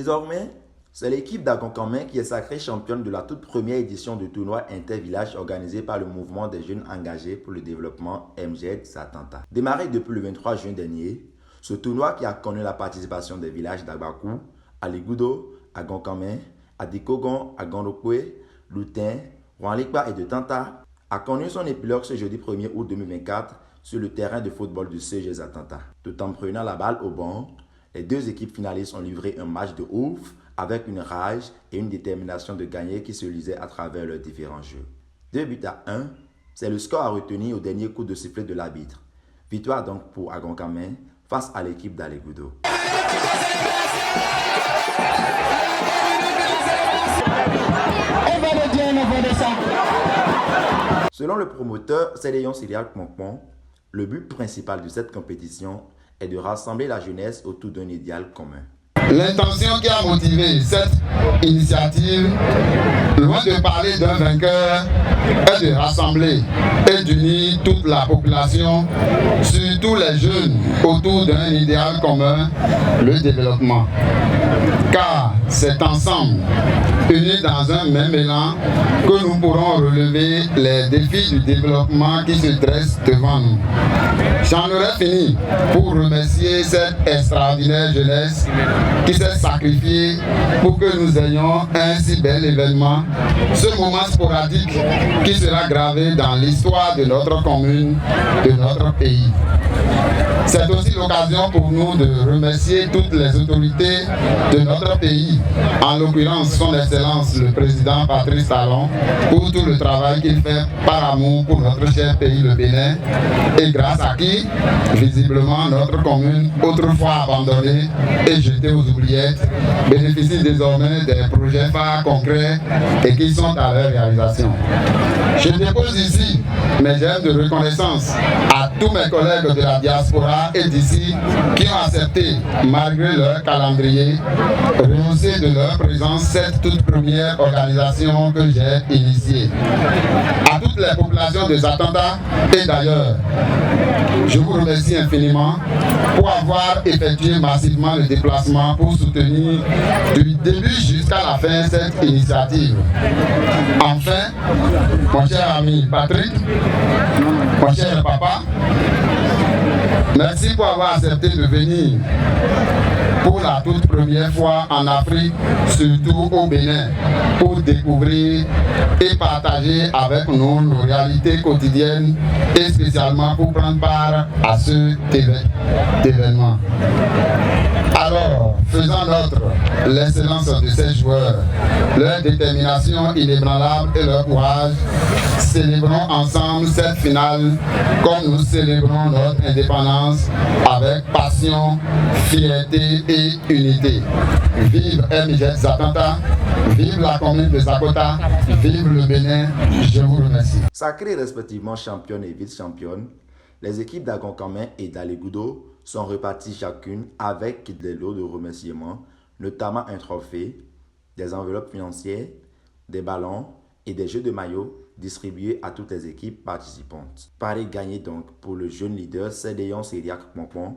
Désormais, c'est l'équipe d'Agonquamin qui est sacrée championne de la toute première édition du tournoi Intervillage organisé par le mouvement des jeunes engagés pour le développement MZ Zatanta. Démarré depuis le 23 juin dernier, ce tournoi qui a connu la participation des villages d'Agbakou, Aligoudo, Agonquamin, Adikogon, Agandokwe, Loutin, Wanlikpa et de Tanta a connu son épilogue ce jeudi 1er août 2024 sur le terrain de football du CG Zatanta. Tout en prenant la balle au banc, les deux équipes finalistes ont livré un match de ouf avec une rage et une détermination de gagner qui se lisait à travers leurs différents jeux. 2-1, c'est le score à retenir au dernier coup de sifflet de l'arbitre. Victoire donc pour Agonquamin face à l'équipe d'Aligoudo. Selon le promoteur Cédéon Syriac Monkmon, le but principal de cette compétition est de rassembler la jeunesse autour d'un idéal commun. L'intention qui a motivé cette initiative, loin de parler d'un vainqueur, est de rassembler et d'unir toute la population, surtout les jeunes, autour d'un idéal commun, le développement. Car c'est ensemble, unis dans un même élan, que nous pourrons relever les défis du développement qui se dressent devant nous. J'en aurais fini pour remercier cette extraordinaire jeunesse qui s'est sacrifiée pour que nous ayons un si bel événement, ce moment sporadique qui sera gravé dans l'histoire de notre commune, de notre pays. C'est aussi l'occasion pour nous de remercier toutes les autorités de notre pays, en l'occurrence son Excellence le Président Patrice Talon, pour tout le travail qu'il fait par amour pour notre cher pays le Bénin, et grâce à qui, visiblement, notre commune, autrefois abandonnée et jetée aux oubliettes, bénéficie désormais des projets phares concrets et qui sont à leur réalisation. Je dépose ici mes germes de reconnaissance à tous mes collègues de la diaspora et d'ici qui ont accepté, malgré leur calendrier, rehausser de leur présence cette toute première organisation que j'ai initiée. À toutes les populations de Zatanta et d'ailleurs, je vous remercie infiniment pour avoir effectué massivement le déplacement pour soutenir du début jusqu'à la fin cette initiative. Enfin, mon cher ami Patrick, mon cher papa, merci pour avoir accepté de venir pour la toute première fois en Afrique, surtout au Bénin, pour découvrir et partager avec nous nos réalités quotidiennes et spécialement pour prendre part à ce événement. Alors, faisant notre l'excellence de ces joueurs, leur détermination inébranlable et leur courage, célébrons ensemble cette finale comme nous célébrons notre indépendance avec passion, fierté et unité. Vive MZ Zatanta, vive la commune de Zakota, vive le Bénin, je vous remercie. Sacrées respectivement championnes et vice-championnes, les équipes d'Agonquamin et d'Aligoudo sont reparties chacune avec des lots de remerciements, notamment un trophée, des enveloppes financières, des ballons et des jeux de maillots distribués à toutes les équipes participantes. Paris gagné donc pour le jeune leader Cédéon Syriac Monkmon,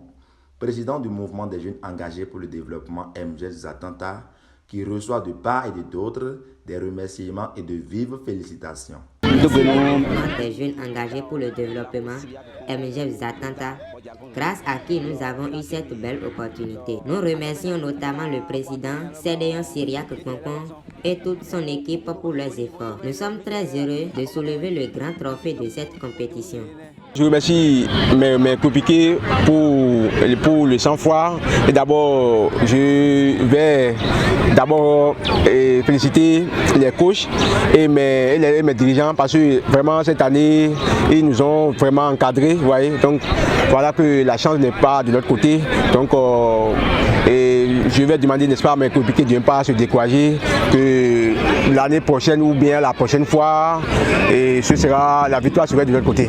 président du mouvement des jeunes engagés pour le développement MZ Zatanta, qui reçoit de part et d'autre des remerciements et de vives félicitations. Le mouvement des jeunes engagés pour le développement MZ Zatanta, grâce à qui nous avons eu cette belle opportunité. Nous remercions notamment le président Cédéon Syriac Monkmon et toute son équipe pour leurs efforts. Nous sommes très heureux de soulever le grand trophée de cette compétition. Je remercie mes coéquipiers pour le sang-froid. Et d'abord, je vais féliciter les coachs et mes dirigeants parce que vraiment cette année, ils nous ont vraiment encadrés. Vous voyez. Donc voilà que la chance n'est pas de l'autre côté. Donc et je vais demander, n'est-ce pas, à mes coéquipiers de ne pas se décourager, que l'année prochaine ou bien la prochaine fois, et la victoire sera de l'autre côté.